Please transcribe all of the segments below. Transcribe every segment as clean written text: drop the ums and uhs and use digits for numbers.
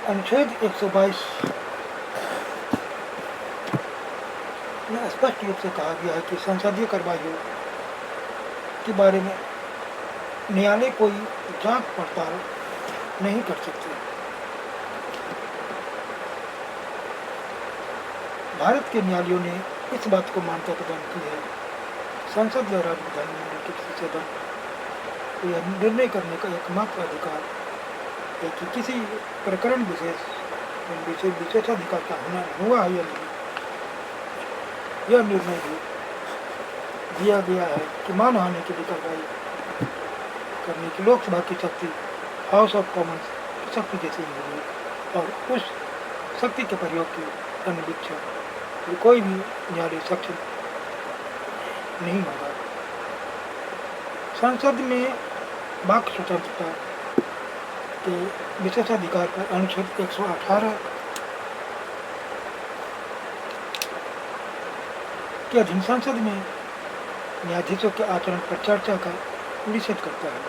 अनुच्छेद 122 में स्पष्ट रूप से कहा गया है कि संसदीय कार्यवाही के बारे में न्यायालय कोई जांच पड़ताल नहीं कर सकते। भारत के न्यायालयों ने इस बात को मान्यता प्रदान की है संसद या राज्य विधानमंडल के किसी सदन को यह निर्णय करने का एकमात्र अधिकार है कि किसी प्रकरण विशेषाधिकार का होना हुआ है या नहीं। यह निर्णय भी दिया गया है कि मानहानि की कार्रवाई करने की लोकसभा की शक्ति हाउस ऑफ कॉमन्स की शक्ति जैसी होगी और उस शक्ति के प्रयोग की अनवीक्षा कोई भी न्यायालय सक्षम नहीं होगा। संसद में वाक स्वतंत्रता के विशेषाधिकार पर अनुच्छेद 118 के अधीन संसद में न्यायाधीशों के आचरण पर चर्चा का निषेध करता है।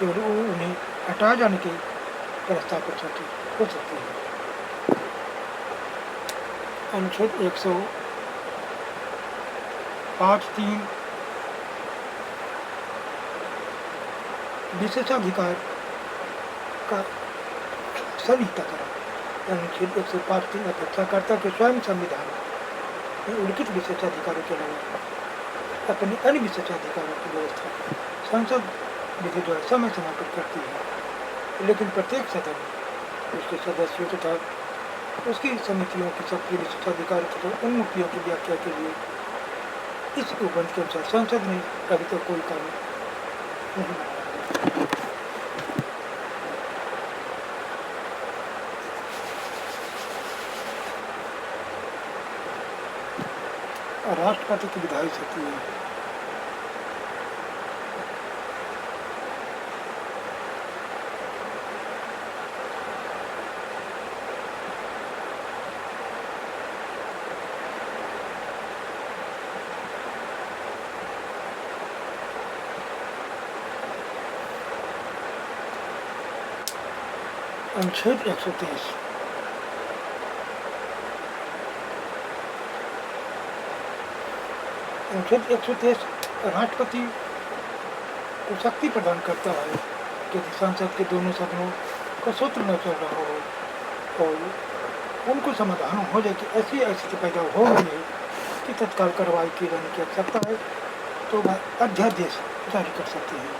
केवल उन्हें हटाए जाने के प्रस्ताव पर चर्चा हो सकती है। अनुच्छेद 105(3) विशेषाधिकार का संहिताकरण। अनुच्छेद 105(3) अपेक्षाकर्ता के स्वयं संविधान में उल्लिखित विशेषाधिकारों के अलावा अपने अन्य विशेषाधिकारों की व्यवस्था संसद विधि द्वारा समय समय पर करती है, लेकिन प्रत्येक सदन उसके सदस्यों तथा उसकी समितियों की सक्रिय विशेषाधिकार तथा उन्मुखियों की व्याख्या के लिए इस उपबंध के अनुसार संसद ने अभी तक कोई कानून नहीं बनाया। राष्ट्रपति की विधायी शक्ति है। अनुच्छेद 123 अनुच्छेद 123 राष्ट्रपति को शक्ति प्रदान करता है कि संसद के दोनों सदनों का सत्र न चल रहा हो और उनको समाधान हो जाए कि ऐसी स्थिति पैदा हो रही है कि तत्काल कार्रवाई की जाने की आवश्यकता है, तो वह अध्यादेश जारी कर सकते हैं।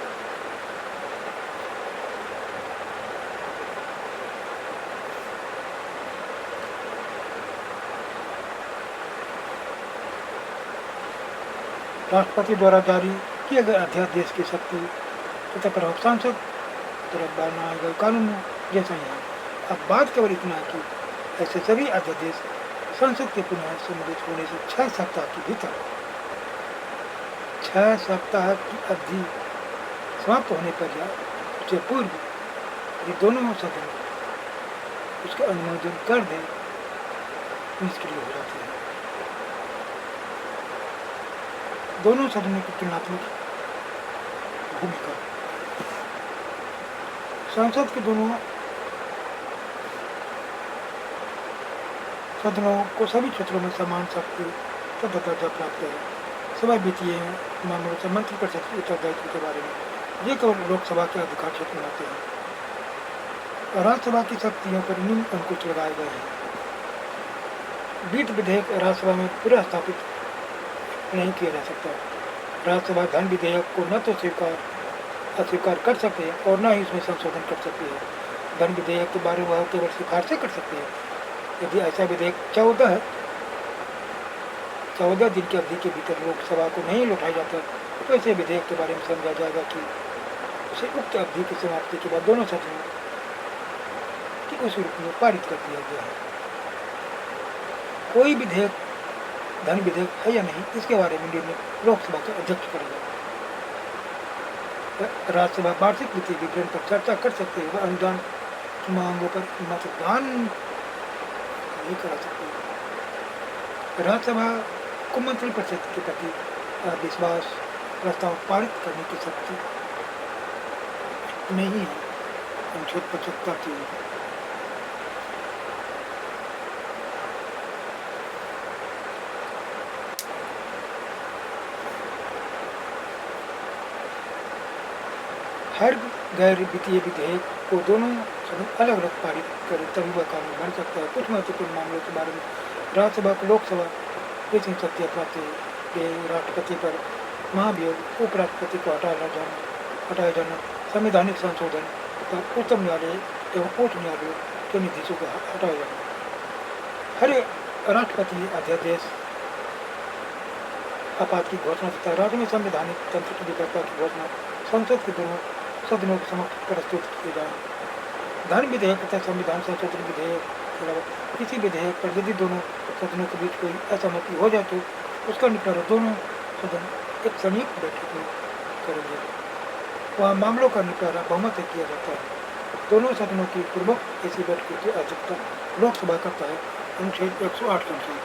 राष्ट्रपति द्वारा जारी किए गए अध्यादेश की शक्ति तथा प्रभाव सांसद द्वारा बनाए गए कानून जैसा ही है। अब बात केवल इतना है कि ऐसे सभी अध्यादेश संसद के पुनः सम्मिलित होने से 6 सप्ताह के भीतर 6 सप्ताह की अवधि समाप्त होने पर या उससे पूर्व ये दोनों सदन उसका अनुमोदन कर दें निष्क्रिय हो जाते हैं। दोनों सदनों की तुलनात्मक भूमिका। संसद के दोनों सदनों को सभी क्षेत्रों में समान शक्ति तथा दर्जा प्राप्त है। सभा वित्तीय मामलों से मंत्रिपरिषद के उत्तरदायित्व के बारे में ये केवल लोकसभा के अधिकार क्षेत्र में आते हैं। राज्यसभा की शक्तियों पर निम्न अंकुश लगाए गए हैं। वित्त विधेयक राज्यसभा में पूरा स्थापित नहीं किया जा सकता। राज्यसभा धन विधेयक को न तो अस्वीकार कर सकते हैं और न ही इसमें संशोधन कर सकते हैं। धन विधेयक के बारे में वह केवल सिफारिशें कर सकते हैं। यदि ऐसा विधेयक 14 दिन की अवधि के भीतर लोकसभा को नहीं लौटाया जाता तो ऐसे विधेयक के बारे में समझा जाएगा कि उसे उक्त अवधि की समाप्ति के बाद दोनों सदनों की उस रूप में पारित कर दिया गया है। कोई विधेयक धन विधेयक है या नहीं इसके बारे में निर्णय लोकसभा के अध्यक्ष करेगा। राज्यसभा वार्षिक वित्तीय विवरण पर चर्चा कर सकते हैं। वह अनुदान की मांगों पर मतदान नहीं करा सकते। राज्यसभा को मंत्रिपरिषद के प्रति अविश्वास प्रस्ताव पारित करने की शक्ति नहीं है। अनुच्छेद 75 हर गैर वित्तीय विधेयक को दोनों सदन अलग अलग पारित करे तभी वह कानून बन सकता है। कुछ महत्वपूर्ण मामलों के बारे में राज्यसभा को लोकसभा की संसदीय प्राप्ति के राष्ट्रपति पर महाभियोग, उपराष्ट्रपति को हटाया जाना, संवैधानिक संशोधन पर उच्चतम न्यायालय एवं उच्च न्यायालय के निर्देशों को हटाया जाना। हर राष्ट्रपति अध्यादेश आपात की घोषणा करता है। राज्य में संवैधानिक तंत्र की विफलता की घोषणा संसद के दोनों सदनों के समक्ष प्रस्तुत किए जाए। धन विधेयक तथा संविधान संशोधन विधेयक के अलावा किसी विधेयक पर यदि दोनों सदनों के बीच कोई असहमति हो जाए तो उसका निपटारा दोनों सदन एक संयुक्त बैठक में करेंगे। वहाँ मामलों का निपटारा बहुमत से किया जाता है। दोनों सदनों की पूर्वक ऐसी बैठकों की अध्यक्षता लोकसभा करता है। अनुच्छेद 108 के अनुसार